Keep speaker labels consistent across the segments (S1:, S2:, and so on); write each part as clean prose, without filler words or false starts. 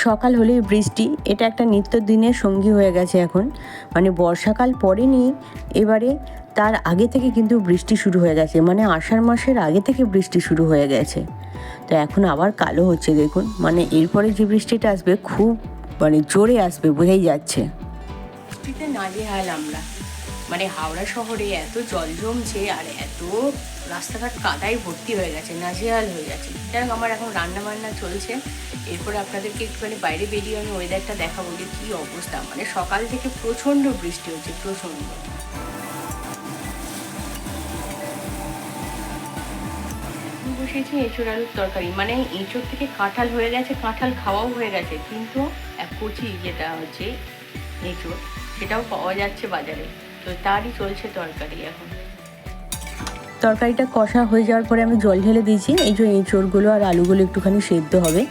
S1: সকাল হলেই বৃষ্টি, এটা একটা নিত্যদিনের সঙ্গী হয়ে গেছে এখন। মানে বর্ষাকাল পড়েনি এবারে, তার আগে থেকে কিন্তু বৃষ্টি শুরু হয়ে গেছে, মানে আষাঢ় মাসের আগে থেকে বৃষ্টি শুরু হয়ে গেছে। তো এখন আবার কালো হচ্ছে দেখুন, মানে এরপরে যে বৃষ্টিটা আসবে খুব মানে জোরে আসবে, বোঝাই যাচ্ছে। বৃষ্টিতে নাজেহাল আমরা, মানে হাওড়া শহরে এত জল জমছে আর এত রাস্তাঘাট কাদায় ভর্তি হয়ে গেছে, নাজেহাল হয়ে গেছে। যাই হোক, আমার এখন রান্না বান্না চলছে, এরপরে আপনাদেরকে একটুখানি বাইরে বেরিয়ে আমি ওয়েদারটা দেখাবো যে কী অবস্থা। মানে সকাল থেকে প্রচণ্ড বৃষ্টি হচ্ছে, প্রচণ্ড। বসেছি এঁচোড় আলুর তরকারি, মানে এঁচোড় থেকে কাঁঠাল হয়ে গেছে, কাঁঠাল খাওয়াও হয়ে গেছে, কিন্তু এক কচি যেটা হচ্ছে এঁচোড় সেটাও পাওয়া যাচ্ছে বাজারে, তো তারই চলছে তরকারি এখন। তরকারিটা কষা হয়ে যাওয়ার পরে আমি জল ঢেলে দিয়েছি, এই যে এঁচোড়গুলো আর আলুগুলো একটুখানি সেদ্ধ হবে।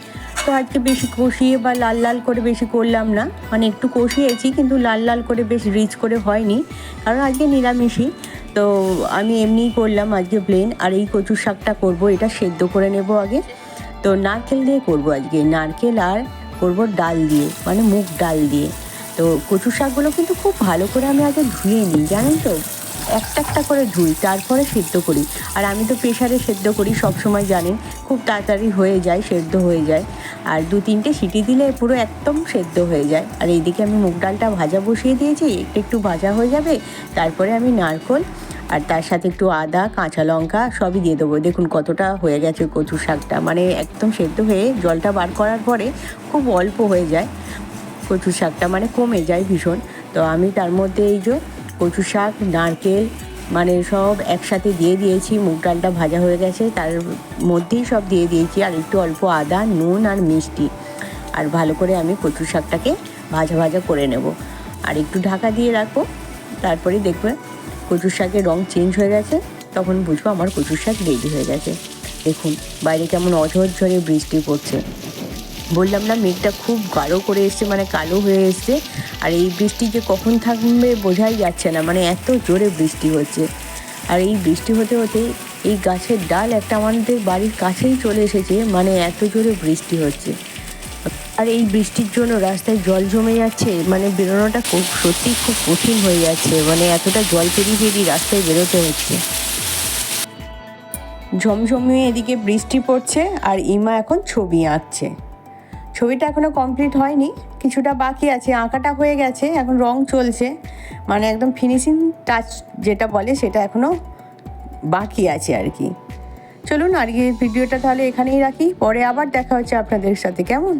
S1: তো আজকে বেশি কষিয়ে বা লাল লাল করে বেশি করলাম না, মানে একটু কষিয়েছি কিন্তু লাল লাল করে বেশ রিচ করে হয়নি, কারণ আজকে নিরামিষই। তো আমি এমনিই করলাম আজকে প্লেন। আর এই কচু শাকটা করব, এটা সেদ্ধ করে নেব আগে। তো নারকেল দিয়ে করব আজকে, নারকেল আর করব ডাল দিয়ে, মানে মুগ ডাল দিয়ে। তো কচু শাকগুলো কিন্তু খুব ভালো করে আমি আগে ধুয়ে নিই, জানেন তো, একটা একটা করে ধুই, তারপরে সেদ্ধ করি। আর আমি তো প্রেশারে সেদ্ধ করি সব সময়, জানেন, খুব তাড়াতাড়ি হয়ে যায়, সেদ্ধ হয়ে যায়। আর 2-3টে সিটি দিলে পুরো একদম সেদ্ধ হয়ে যায়। আর এইদিকে আমি মুগ ডালটা ভাজা বসিয়ে দিয়েছি, একটু একটু ভাজা হয়ে যাবে, তারপরে আমি নারকেল আর তার সাথে একটু আদা, কাঁচা লঙ্কা সবই দিয়ে দেবো। দেখুন কতটা হয়ে গেছে কচু শাকটা, মানে একদম সেদ্ধ হয়ে জলটা বার করার পরে খুব অল্প হয়ে যায় কচু শাকটা, মানে কমে যায় ভীষণ। তো আমি তার মধ্যে এই যে কচু শাক, নারকেল মানে সব একসাথে দিয়ে দিয়েছি, মুগ ডালটা ভাজা হয়ে গেছে তার মধ্যেই সব দিয়ে দিয়েছি, আর একটু অল্প আদা, নুন আর মিষ্টি। আর ভালো করে আমি কচু শাকটাকে ভাজা ভাজা করে নেব, আর একটু ঢাকা দিয়ে রাখবো। তারপরে দেখবে কচুর শাকের রং চেঞ্জ হয়ে গেছে, তখন বুঝবো আমার কচুর শাক রেডি হয়ে গেছে। দেখুন বাইরে কেমন অঝরঝরে বৃষ্টি পড়ছে। বললাম না, মেঘটা খুব গাঢ় করে এসছে, মানে কালো হয়ে এসছে। আর এই বৃষ্টি যে কখন থাকবে বোঝাই যাচ্ছে না, মানে এত জোরে বৃষ্টি হচ্ছে। আর এই বৃষ্টি হতে হতে এই গাছের ডাল একটা আমাদের বাড়ির কাছেই চলে এসেছে, মানে এত জোরে বৃষ্টি হচ্ছে। আর এই বৃষ্টির জন্য রাস্তায় জল জমে যাচ্ছে, মানে বেরোনোটা খুব সত্যিই খুব কঠিন হয়ে যাচ্ছে, মানে এতটা জল পেরিয়ে পেরিয়ে রাস্তায় বেরোতে হচ্ছে। ঝমঝমিয়ে এদিকে বৃষ্টি পড়ছে, আর ইমা এখন ছবি আঁকছে। ছবিটা এখনও কমপ্লিট হয়নি, কিছুটা বাকি আছে, আঁকাটা হয়ে গেছে, এখন রং চলছে, মানে একদম ফিনিশিং টাচ যেটা বলে সেটা এখনও বাকি আছে আর কি। চলুন আজকে ভিডিওটা তাহলে এখানেই রাখি, পরে আবার দেখা হচ্ছে আপনাদের সাথে, কেমন?